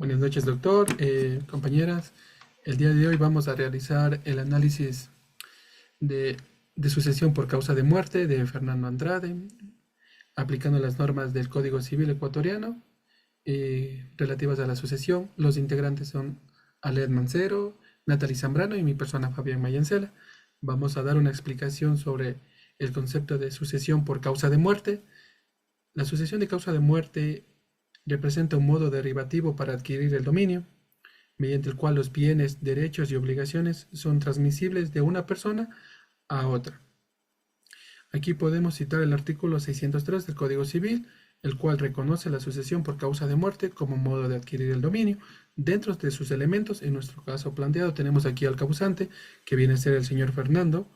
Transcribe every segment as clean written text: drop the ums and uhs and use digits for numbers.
Buenas noches, doctor, compañeras. El día de hoy vamos a realizar el análisis de, de sucesión por causa de muerte de Fernando Andrade, aplicando las normas del Código Civil ecuatoriano relativas a la sucesión. Los integrantes son Aled Mancero, Natalie Zambrano y mi persona Fabián Mayencela. Vamos a dar una explicación sobre el concepto de sucesión por causa de muerte. La sucesión de causa de muerte representa un modo derivativo para adquirir el dominio, mediante el cual los bienes, derechos y obligaciones son transmisibles de una persona a otra. Aquí podemos citar el artículo 603 del Código Civil, el cual reconoce la sucesión por causa de muerte como modo de adquirir el dominio. Dentro de sus elementos, en nuestro caso planteado, tenemos aquí al causante, que viene a ser el señor Fernando,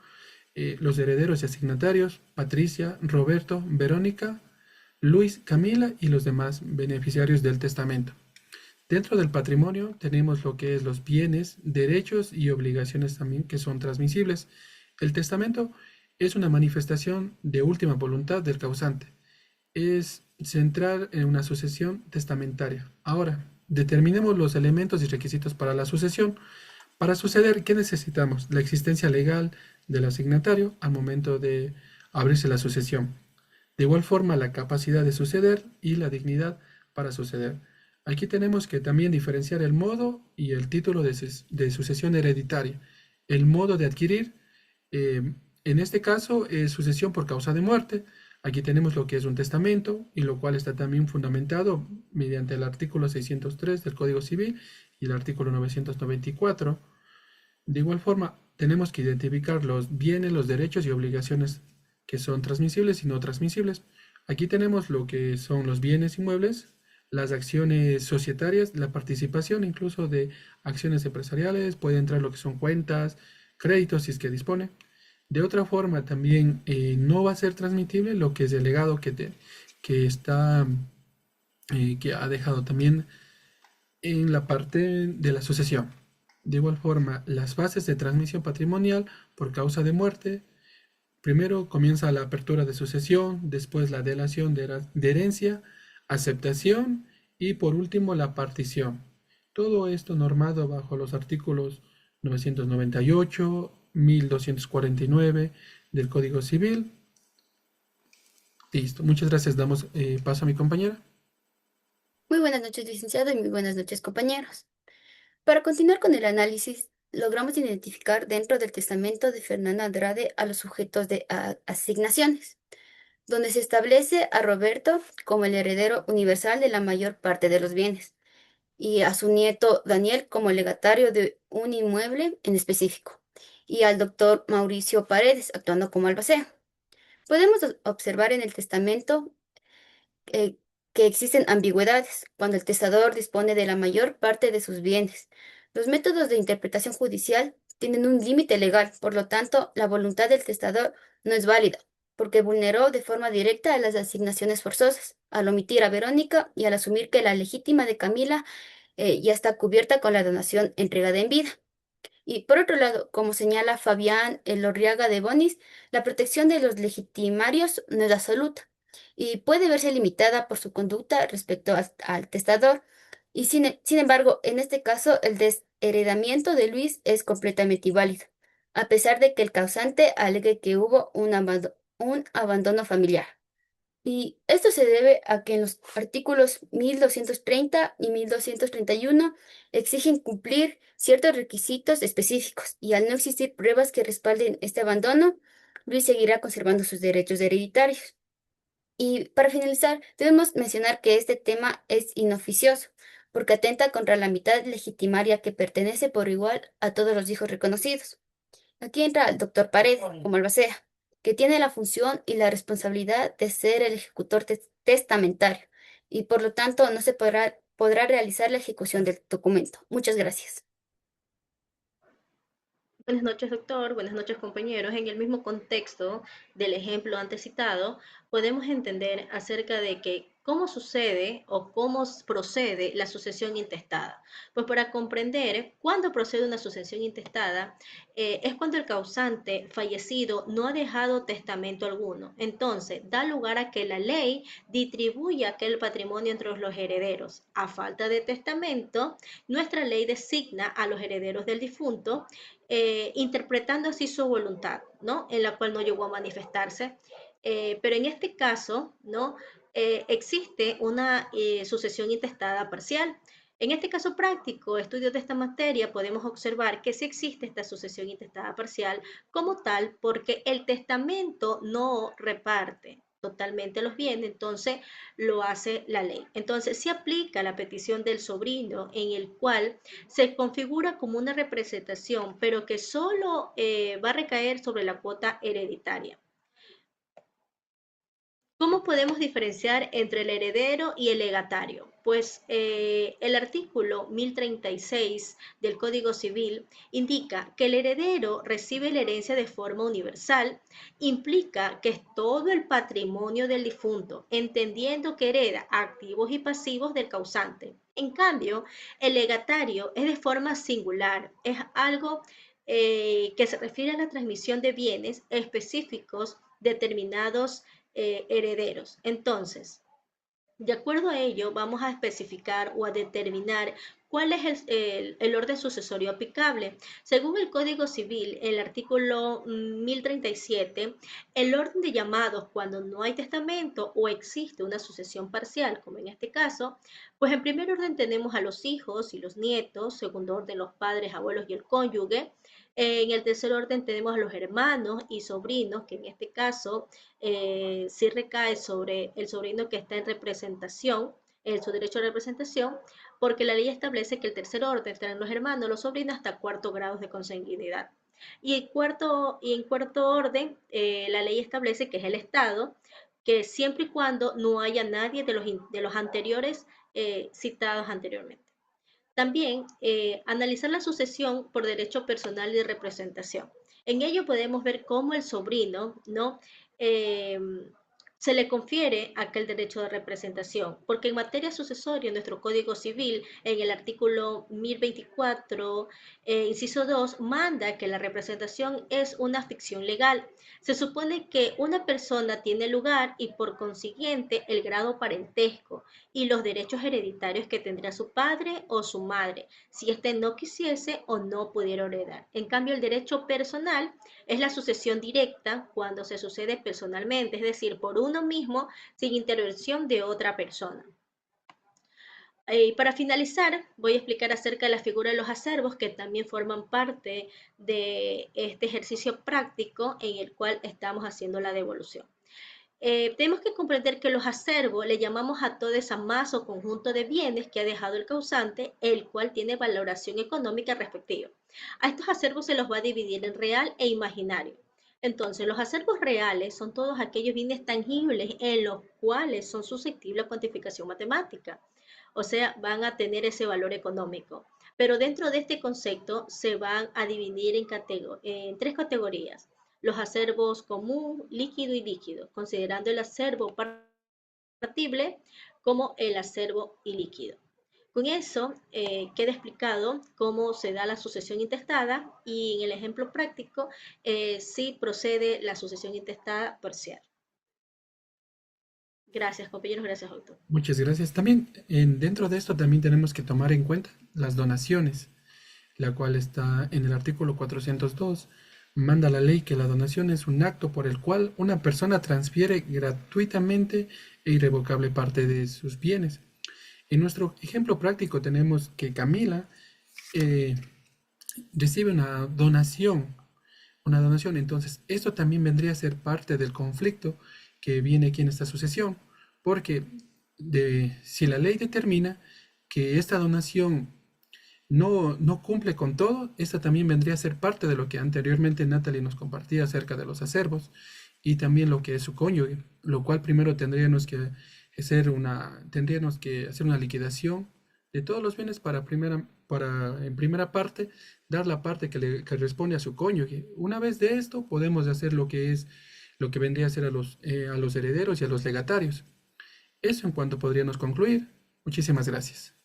los herederos y asignatarios, Patricia, Roberto, Verónica, Luis, Camila y los demás beneficiarios del testamento. Dentro del patrimonio tenemos lo que es los bienes, derechos y obligaciones también que son transmisibles. El testamento es una manifestación de última voluntad del causante. Es central en una sucesión testamentaria. Ahora, determinemos los elementos y requisitos para la sucesión. Para suceder, ¿qué necesitamos? La existencia legal del asignatario al momento de abrirse la sucesión. De igual forma, la capacidad de suceder y la dignidad para suceder. Aquí tenemos que también diferenciar el modo y el título de sucesión hereditaria. El modo de adquirir, en este caso, es sucesión por causa de muerte. Aquí tenemos lo que es un testamento y lo cual está también fundamentado mediante el artículo 603 del Código Civil y el artículo 994. De igual forma, tenemos que identificar los bienes, los derechos y obligaciones que son transmisibles y no transmisibles. Aquí tenemos lo que son los bienes inmuebles, las acciones societarias, la participación incluso de acciones empresariales, puede entrar lo que son cuentas, créditos si es que dispone. De otra forma, también no va a ser transmitible lo que es el legado que está, que ha dejado también en la parte de la sucesión. De igual forma, las bases de transmisión patrimonial por causa de muerte. Primero comienza la apertura de sucesión, después la delación de herencia, aceptación y por último la partición. Todo esto normado bajo los artículos 998, 1249 del Código Civil. Listo, muchas gracias. Damos paso a mi compañera. Muy buenas noches, licenciado, y muy buenas noches, compañeros. Para continuar con el análisis, logramos identificar dentro del testamento de Fernando Andrade a los sujetos de asignaciones, donde se establece a Roberto como el heredero universal de la mayor parte de los bienes y a su nieto Daniel como legatario de un inmueble en específico, y al doctor Mauricio Paredes actuando como albacea. Podemos observar en el testamento eh, que existen ambigüedades cuando el testador dispone de la mayor parte de sus bienes. Los métodos de interpretación judicial tienen un límite legal, por lo tanto, la voluntad del testador no es válida, porque vulneró de forma directa a las asignaciones forzosas, al omitir a Verónica y al asumir que la legítima de Camila ya está cubierta con la donación entregada en vida. Y por otro lado, como señala Fabián Elorriaga de Bonis, la protección de los legitimarios no es absoluta y puede verse limitada por su conducta respecto al testador. Y sin embargo, en este caso, el desheredamiento de Luis es completamente inválido, a pesar de que el causante alegue que hubo un abandono familiar. Y esto se debe a que en los artículos 1230 y 1231 exigen cumplir ciertos requisitos específicos y al no existir pruebas que respalden este abandono, Luis seguirá conservando sus derechos hereditarios. Y para finalizar, debemos mencionar que este tema es inoficioso porque atenta contra la mitad legitimaria que pertenece por igual a todos los hijos reconocidos. Aquí entra el doctor Paredes como albacea, que tiene la función y la responsabilidad de ser el ejecutor testamentario y por lo tanto no se podrá realizar la ejecución del documento. Muchas gracias. Buenas noches, doctor. Buenas noches, compañeros. En el mismo contexto del ejemplo antes citado, podemos entender acerca de que cómo sucede o procede la sucesión intestada. Pues para comprender cuándo procede una sucesión intestada es cuando el causante fallecido no ha dejado testamento alguno. Entonces, da lugar a que la ley distribuya aquel patrimonio entre los herederos. A falta de testamento, nuestra ley designa a los herederos del difunto, interpretando así su voluntad, ¿no? En la cual no llegó a manifestarse. Pero en este caso, ¿no? Existe una sucesión intestada parcial. En este caso práctico, estudios de esta materia, podemos observar que sí existe esta sucesión intestada parcial como tal porque el testamento no reparte totalmente los bienes, entonces lo hace la ley. Entonces se aplica la petición del sobrino en el cual se configura como una representación, pero que solo va a recaer sobre la cuota hereditaria. ¿Cómo podemos diferenciar entre el heredero y el legatario? Pues el artículo 1036 del Código Civil indica que el heredero recibe la herencia de forma universal, implica que es todo el patrimonio del difunto, entendiendo que hereda activos y pasivos del causante. En cambio, el legatario es de forma singular, es algo que se refiere a la transmisión de bienes específicos determinados herederos. Entonces, de acuerdo a ello, vamos a especificar o a determinar cuál es el orden sucesorio aplicable. Según el Código Civil, el artículo 1037, el orden de llamados cuando no hay testamento o existe una sucesión parcial, como en este caso, pues en primer orden tenemos a los hijos y los nietos, segundo orden los padres, abuelos y el cónyuge. En el tercer orden tenemos a los hermanos y sobrinos, que en este caso sí recae sobre el sobrino que está en representación, en su derecho a representación, porque la ley establece que el tercer orden estarán los hermanos, los sobrinos hasta cuarto grado de consanguinidad. Y en cuarto orden, la ley establece que es el Estado, que siempre y cuando no haya nadie de los anteriores citados anteriormente. También analizar la sucesión por derecho personal y de representación. En ello podemos ver cómo el sobrino, ¿no? Eh, se le confiere aquel derecho de representación, porque en materia sucesoria, en nuestro Código Civil, en el artículo 1024, inciso 2, manda que la representación es una ficción legal. Se supone que una persona tiene lugar y por consiguiente el grado parentesco y los derechos hereditarios que tendría su padre o su madre, si éste no quisiese o no pudiera heredar. En cambio, el derecho personal es la sucesión directa cuando se sucede personalmente, es decir, por uno mismo sin intervención de otra persona. Para finalizar, voy a explicar acerca de la figura de los acervos que también forman parte de este ejercicio práctico en el cual estamos haciendo la devolución. Tenemos que comprender que los acervos le llamamos a toda esa masa o conjunto de bienes que ha dejado el causante, el cual tiene valoración económica respectiva. A estos acervos se los va a dividir en real e imaginario. Entonces, los acervos reales son todos aquellos bienes tangibles en los cuales son susceptibles a cuantificación matemática, o sea, van a tener ese valor económico. Pero dentro de este concepto se van a dividir en tres categorías: los acervos común, líquido y líquido, considerando el acervo partible como el acervo ilíquido. Con eso queda explicado cómo se da la sucesión intestada y en el ejemplo práctico sí procede la sucesión intestada parcial. Gracias, compañeros, gracias, doctor. Muchas gracias. También dentro de esto también tenemos que tomar en cuenta las donaciones, la cual está en el artículo 402. Manda la ley que la donación es un acto por el cual una persona transfiere gratuitamente e irrevocable parte de sus bienes. En nuestro ejemplo práctico tenemos que Camila eh, recibe una donación, entonces esto también vendría a ser parte del conflicto que viene aquí en esta sucesión, porque si la ley determina que esta donación no cumple con todo, esta también vendría a ser parte de lo que anteriormente Natalie nos compartía acerca de los acervos y también lo que es su cónyuge, lo cual primero tendríamos que hacer una liquidación de todos los bienes para en primera parte dar la parte que le corresponde a su cónyuge. Una vez de esto podemos hacer lo que es lo que vendría a ser a los herederos y a los legatarios. Eso en cuanto podríamos concluir. Muchísimas gracias.